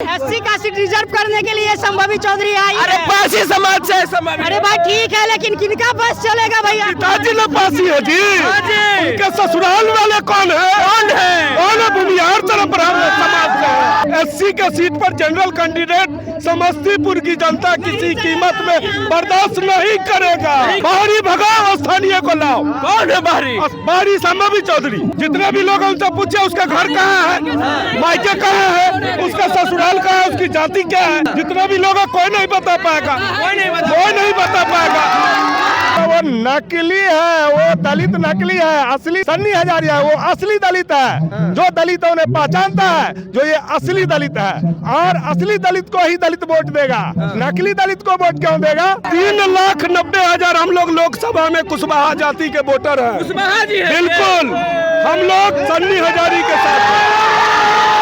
SC का seat reserve करने के लिए संभावी चौधरी आई। अरे पासी समाज से संभावी। अरे भाई ठीक है, लेकिन किनका बस चलेगा भैया? पिताजी लोग पासी है जी। उनके ससुराल वाले कौन है? कौन है? भूमिहार तरफ समाज का। एससी के सीट पर जनरल कैंडिडेट समस्तीपुर की जनता किसी कीमत में बर्दाश्त नहीं करेगा। बाहरी भगाओ, स्थानीय को लाओ। कौन है बाहरी? बाहरी संभावी चौधरी। जितने भी लोग उनसे पूछे उसका घर कहाँ है, मायके कहाँ है, उसका ससुराल कहाँ है, उसकी जाति क्या है, जितने भी लोग कोई नहीं बता पाएगा। कोई नहीं बता पाएगा। वो नकली है, वो दलित नकली है। असली सन्नी हजारिया वो असली दलित है, जो दलितों ने पहचानता है, जो ये असली दलित है। और असली दलित को ही दलित वोट देगा, नकली दलित को वोट क्यों देगा? 3,90,000 हम लोग लोकसभा में कुशवाहा जाति के वोटर हैं। कुशवाहा जी है। बिल्कुल, हम लोग सन्नी हजारी के साथ हैं।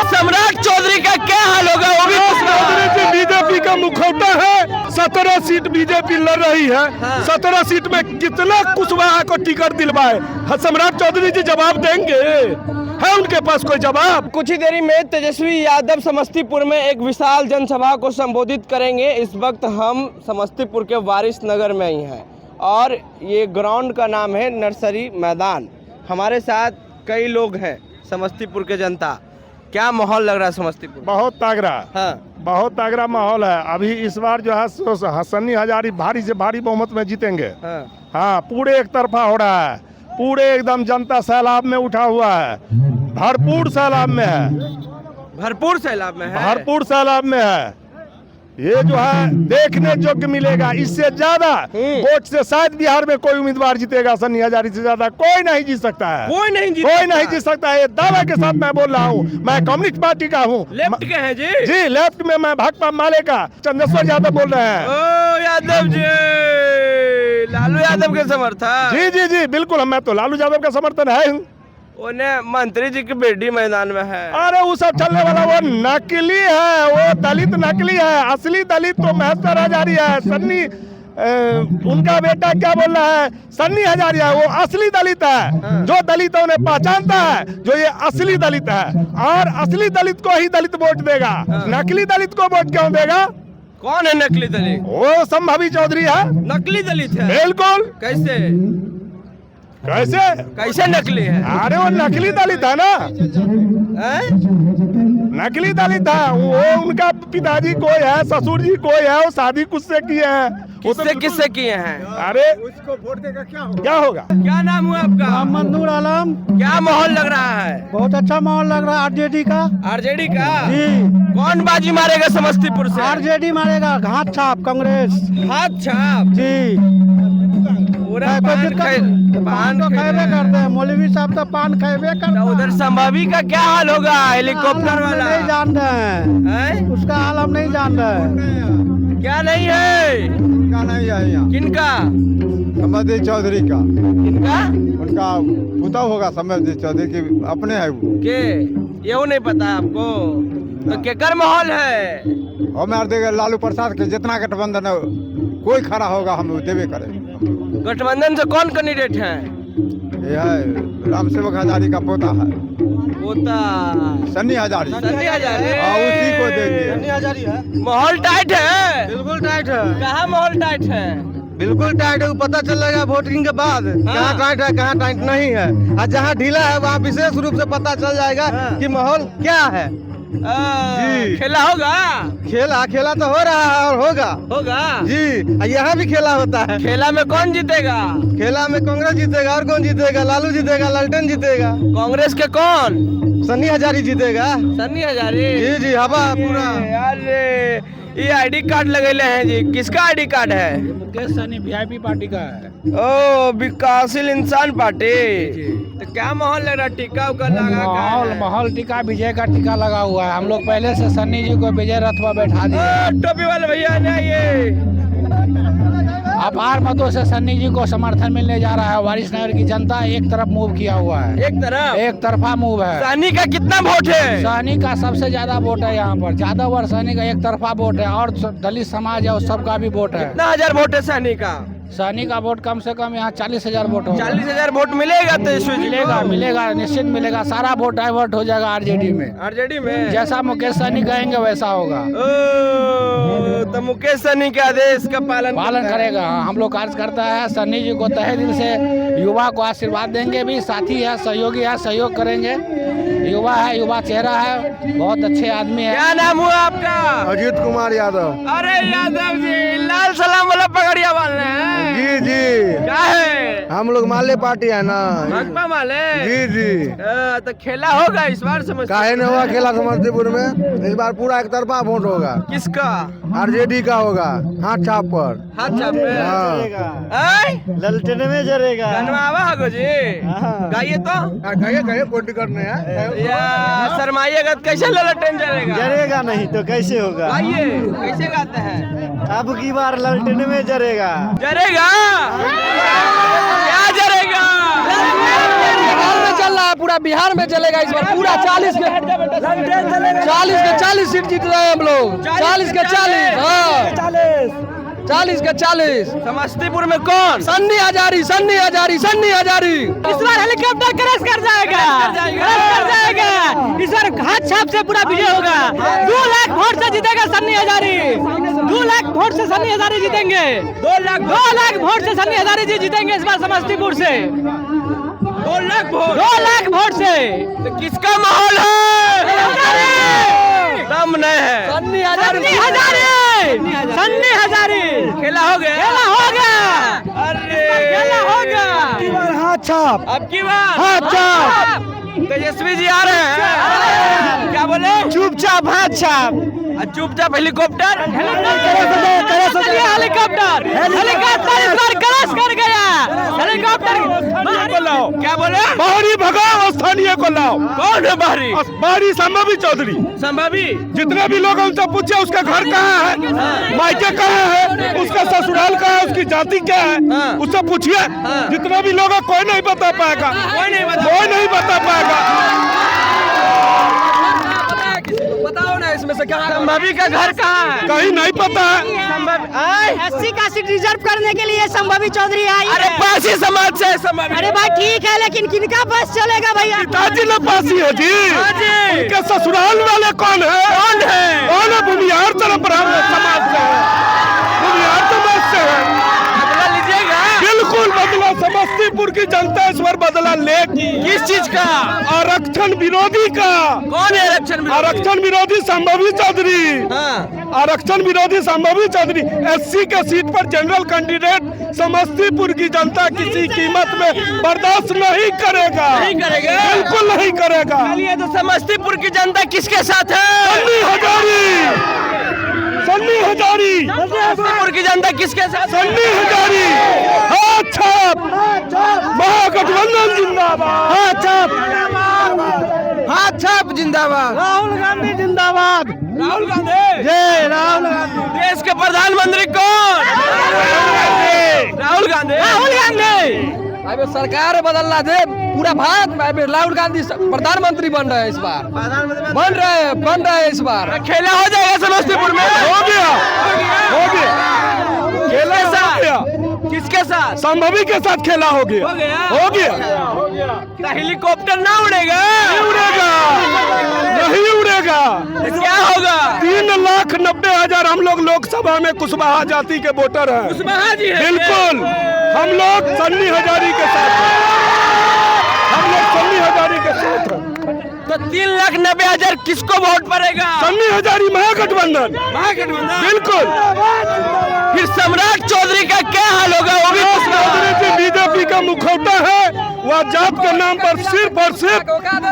सम्राट चौधरी का क्या हाल होगा? वो भी बीजेपी का मुखौटा है। 17 सीट बीजेपी लड़ रही है। 17 सीट में कितना कुशवाहा को टिकट दिलवाए? सम्राट चौधरी जी जवाब देंगे? है उनके पास कोई जवाब? कुछ ही देरी में तेजस्वी यादव समस्तीपुर में एक विशाल जनसभा को संबोधित करेंगे। इस वक्त हम समस्तीपुर के वारिस नगर में ही हैं और ये ग्राउंड का नाम है नर्सरी मैदान। हमारे साथ कई लोग हैं समस्तीपुर के जनता। क्या माहौल लग रहा है समस्तीपुर? बहुत तगड़ा। हाँ, बहुत तगड़ा माहौल है। अभी इस बार जो है सन्नी हजारी भारी से भारी बहुमत में जीतेंगे। हाँ, पूरे एक तरफा हो रहा है। पूरे एकदम जनता सैलाब में उठा हुआ है, भरपूर सैलाब में है। भरपूर सैलाब में है। भरपूर सैलाब में है। ये जो है देखने योग्य मिलेगा। इससे ज्यादा वोट से शायद बिहार में कोई उम्मीदवार जीतेगा। सन्नी हजारी से ज्यादा कोई नहीं जीत सकता है। कोई नहीं जीत सकता है। ये दावा के साथ मैं बोल रहा हूँ। मैं कम्युनिस्ट पार्टी का हूँ। लेफ्ट के हैं जी? जी, लेफ्ट में मैं भाकपा माले का चंद्रेश्वर यादव बोल रहे हैं। ओ यादव जी, लालू यादव के समर्थक? जी जी जी बिल्कुल, मैं तो लालू यादव का समर्थन है हूँ। उन्हें मंत्री जी की बेटी मैदान में है। अरे वो सब चलने वाला वो नकली है, वो दलित नकली है। असली दलित तो महेश्वर हजारिया है। सन्नी उनका बेटा क्या बोल रहा है? सन्नी हजारिया वो असली दलित है, जो दलितों ने पहचानता है, जो ये असली दलित है। और असली दलित को ही दलित वोट देगा, नकली दलित को वोट क्यों देगा? कौन है नकली दलित? वो संभावी चौधरी है। नकली दलित है? बिल्कुल। कैसे कैसे कैसे नकली है? अरे वो नकली दलित है ना। नकली दलित है वो। उनका पिताजी कोई है, ससुर जी कोई है, वो शादी कुछ से किए हैं। किससे किए हैं? अरे उसको वोट देगा क्या होगा? क्या नाम हुआ आपका? मोहम्मद नूर आलम। क्या माहौल लग रहा है? बहुत अच्छा माहौल लग रहा है। आरजेडी का। आरजेडी का? जी। कौन बाजी मारेगा समस्तीपुर से? आरजेडी मारेगा। घात छाप कांग्रेस। हाथ छाप? जी। पूरा पान तो खाएबे करते हैं। मौलवी साहब तो पान खाएबे करते हैं। उधर संभावी का क्या हाल होगा? हेलीकॉप्टर वाला नहीं जान रहे हैं। उसका हाल हम नहीं जान रहे हैं। क्या नहीं है? उनका नहीं है यहाँ। किनका? समझी चौधरी का। किनका? उनका पुता होगा समझी चौधरी की, अपने है वो के ये नहीं पता आपको? तो केकर माहौल है? और मार देगा लालू प्रसाद के। जितना गठबंधन है कोई खड़ा होगा हम देवे करें। गठबंधन से कौन कैंडिडेट है? ये है राम सेवक हजारी का पोता है। पोता सन्नी हजारी। सन्नी हजारी? हाँ, उसी को देंगे। सन्नी हजारी है। माहौल टाइट है? बिल्कुल टाइट है। कहाँ माहौल टाइट है? बिल्कुल टाइट है। पता चलेगा वोटिंग के बाद कहाँ टाइट है कहाँ टाइट नहीं है। और जहाँ ढीला है वहाँ विशेष रूप से पता चल जाएगा कि माहौल क्या है। जी। खेला होगा? खेला तो हो रहा है और होगा जी। यहाँ भी खेला होता है। खेला में कौन जीतेगा? खेला में कांग्रेस जीतेगा। और कौन जीतेगा? लालू जीतेगा, लालटेन जीतेगा। कांग्रेस के कौन? सन्नी हजारी जीतेगा। सन्नी हजारी? जी जी, हवा पूरा। अरे ये आईडी कार्ड लगेले हैं जी। किसका आईडी कार्ड है? मुकेश सहनी वीआईपी पार्टी का है। ओ, विकासशील इंसान पार्टी। तो क्या माहौल लग रहा है? टीका उका लगा? माहौल टीका, विजय का टीका लगा हुआ है। हम लोग पहले से सन्नी जी को विजय रथ पर बैठा दिए। टोपी वाले भैया ने ये अपार मतों से सन्नी जी को समर्थन मिलने जा रहा है। वारिस नगर की जनता एक तरफ मूव किया हुआ है। एक तरफा मूव है। सहनी का कितना वोट है? सहनी का सबसे ज्यादा वोट है यहाँ पर। यादव और सहनी का एक तरफा वोट है। और दलित समाज है उस सबका भी वोट है। कितना हजार वोट है सहनी का? सनी का वोट कम से कम यहाँ 40,000 वोट होगा। 40,000 वोट मिलेगा तेजस्वी जी मिलेगा मिलेगा, निश्चित मिलेगा। सारा वोट डाइवर्ट हो जाएगा आरजेडी में। आरजेडी में जैसा मुकेश सहनी कहेंगे वैसा होगा। तो मुकेश सहनी के आदेश का पालन करेगा। हम लोग कार्यकर्ता है, सहनी जी को तहे दिल से युवा को आशीर्वाद देंगे भी। साथी है, सहयोगी है, सहयोग करेंगे। युवा है, युवा चेहरा है, बहुत अच्छे आदमी है। क्या नाम हुआ आपका? अजीत कुमार यादव। अरे यादव जी, लाल सलाम वाला पगड़िया वाले हैं। जी जी, क्या है? हम लोग माले पार्टी है ना। भाजपा माले। जी जी, तो खेला होगा इस बार समझ काहे न हुआ खेला समस्तीपुर में। इस बार पूरा एक तरफा वोट होगा। किसका? आरजेडी का होगा, हाथ छाप पर। हाथ छाप पे हाँ, ललटेन में जरेगा। गनवावा हगो जी, गाइए तो। कहिए वोट करने हैं। या शर्माइएगा तो कैसे ललटेन जलेगा? जरेगा नहीं तो कैसे होगा? गाइए, कैसे गाते हैं? अब की बार ललटेन में जरेगा। जरेगा? क्या जरेगा? बिहार में चल रहा है, पूरा बिहार में चलेगा इस बार। पूरा 40 के 40 सीट जीत रहे हैं हम लोग। 40 के 40, हाँ 40 के 40। समस्तीपुर में कौन? सन्नी हजारी, सन्नी हजारी, सन्नी हजारी। इस बार हेलीकॉप्टर क्रैश कर जाएगा। इस बार हाथ छाप से पूरा विजय होगा। 2 लाख वोट से जीतेगा सन्नी हजारी। 2 लाख वोट से सन्नी हजारी जीतेंगे। 2 लाख वोट से सन्नी हजारी जी जीतेंगे इस बार समस्तीपुर से। 2 लाख वोट। 2 लाख वोट से। तो किसका माहौल है? दम नहीं है। सन्नी हजारी, सन्नी हजारी। खेला हो गया। खेला हो गया। अरे खेला हो गया। हाथ छाप, अब की बार हाथ छाप। तेजस्वी जी आ रहे हैं। क्या बोले? चुपचाप हाथ छाप। चुपचाप हेलीकॉप्टर। हेलीकॉप्टर इस बार क्रैश कर गया। हेलीकॉप्टर को लाओ। क्या बोले? बाहरी भगाओ, स्थानीय को लाओ। कौन है बाहरी? बाहरी संभवी चौधरी। संभावी। जितने भी लोग उनसे पूछे उसका घर कहाँ है, मायके कहाँ है, उसका ससुराल कहाँ है, उसकी जाति क्या है, उससे पूछिए। जितने भी लोग हैं, कोई नहीं बता पाएगा। कोई नहीं बता पाएगा। बताओ ना इसमें से कहाँ संभावी का घर कहाँ है? कहीं नहीं पता है। एससी का सीट रिजर्व करने के लिए संभावी चौधरी आई अरे है। पासी समाज से संभावी। अरे भाई ठीक है, लेकिन किनका बस चलेगा भैया? पिताजी ने पासी है जी। जी। उनके ससुराल वाले कौन है? कौन है? भूमिहार तरफ समाज से है। भूमिहार समाज से है। बदला लीजिएगा। बिल्कुल बदला। समस्तीपुर की जनता इस बार बदला लेगी। किस चीज का? आरक्षण विरोधी का। कौन है आरक्षण विरोधी संभवी चौधरी। आरक्षण विरोधी संभवी चौधरी। एससी के सीट पर जनरल कैंडिडेट समस्तीपुर की जनता किसी कीमत में बर्दाश्त नहीं करेगा। नहीं करेगा? बिल्कुल नहीं करेगा। चलिए, तो समस्तीपुर की जनता किसके साथ है? सन्नी हजारी, सन्नी हजारी। समस्तीपुर की जनता किसके साथ? सन्नी हजारी। हाथ छाप, महागठबंधन जिंदाबाद। हाथ छाप, हाथ छाप जिंदाबाद। राहुल गांधी जिंदाबाद। राहुल गांधी। जय राहुल गांधी। देश के प्रधानमंत्री कौन? राहुल गांधी। राहुल गांधी। अबे सरकार बदलना दे। पूरा भारत में अबे राहुल गांधी प्रधानमंत्री बन रहे हैं इस बार। बन रहे हैं इस बार। खेला हो जाएगा समस्तीपुर में। हो गया, हो गया। खेला हो गया। किसके साथ? संभवी के साथ खेला हो गया। हो गया। तो हेलीकॉप्टर ना उड़ेगा? नहीं उड़ेगा, नहीं उड़ेगा। तो क्या होगा? 3,90,000 हम लोग लोकसभा में कुशवाहा जाति के वोटर हैं। कुशवाहा जी है। बिल्कुल, हम लोग सन्नी हजारी के साथ हैं। हम लोग सन्नी हजारी के साथ हैं। तो 3,90,000 किसको वोट पड़ेगा? सन्नी हजारी महागठबंधन। बिल्कुल। फिर सम्राट चौधरी का क्या हाल होगा? वो भी चौधरी जी बीजेपी का मुखौटा है। वह जात के नाम पर सिर्फ और सिर्फ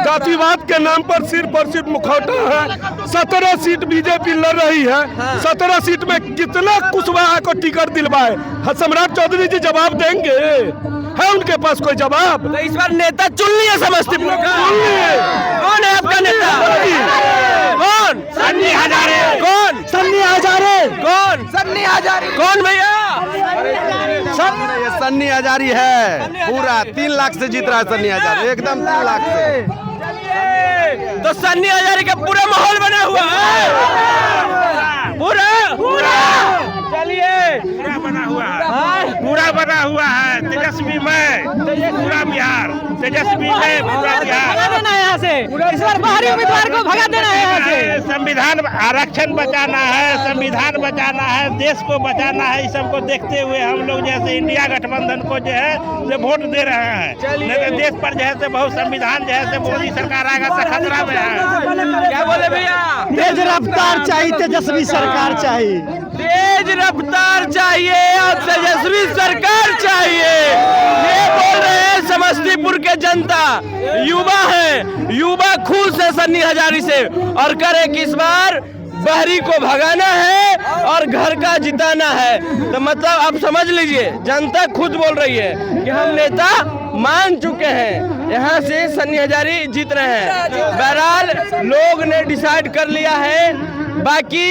जातिवाद के नाम पर सिर्फ और सिर्फ मुखौटा है। 17 सीट बीजेपी लड़ रही है। 17 सीट में कितना कुशवाहा को टिकट दिलवाए? सम्राट चौधरी जी जवाब देंगे? है उनके पास कोई जवाब? तो इस बार नेता चुन लिया समस्तीपुर का। कौन है आपका नेता? कौन? सन्नी हजारे। कौन? सन्नी हजारे। कौन? सन्नी हजारी। कौन भैया? सन्नी हजारी है। पूरा 3 लाख से जीत रहा है सन्नी हजारी, एकदम 3 लाख से। तो सन्नी हजारी का पूरा माहौल बना हुआ है। पूरा चलिए, पूरा बना हुआ है। पूरा में पूरा बिहार, तेजस्वी में पूरा बिहार। भगा देना है यहाँ से, इस बार बाहरी उम्मीदवार को भगा देना है यहाँ से। संविधान आरक्षण बचाना है, संविधान बचाना है, देश को बचाना है। इस सबको देखते हुए हम लोग जैसे इंडिया गठबंधन को जो है से वोट दे रहे हैं। लेकिन देश पर जो है से बहुत संविधान जो है से मोदी सरकार आएगा तो खतरा में है। क्या बोले भैया? तेज रफ्तार चाहिए, तेजस्वी सरकार चाहिए। तेज रफ्तार चाहिए और तेजस्वी सरकार चाहिए, ये बोल रहे हैं समस्तीपुर के जनता। युवा है, युवा खुश है सन्नी हजारी से और करे कि इस बार बहरी को भगाना है और घर का जिताना है। तो मतलब अब समझ लीजिए, जनता खुद बोल रही है कि हम नेता मान चुके हैं, यहाँ से सन्नी हजारी जीत रहे हैं। बहरहाल लोग ने डिसाइड कर लिया है। बाकी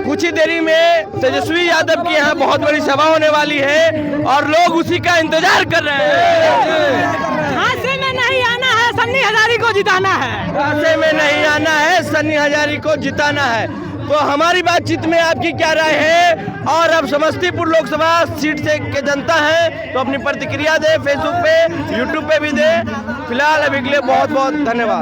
कुछ ही देरी में तेजस्वी यादव की यहाँ बहुत बड़ी सभा होने वाली है और लोग उसी का इंतजार कर रहे हैं। हादसे में नहीं आना है, सन्नी हजारी को जिताना है। हादसे में नहीं आना है, सन्नी हजारी को जिताना है। तो हमारी बातचीत में आपकी क्या राय है? और अब समस्तीपुर लोकसभा सीट से के जनता है तो अपनी प्रतिक्रिया दे, फेसबुक पे, यूट्यूब पे भी दे। फिलहाल अभी के लिए बहुत बहुत धन्यवाद।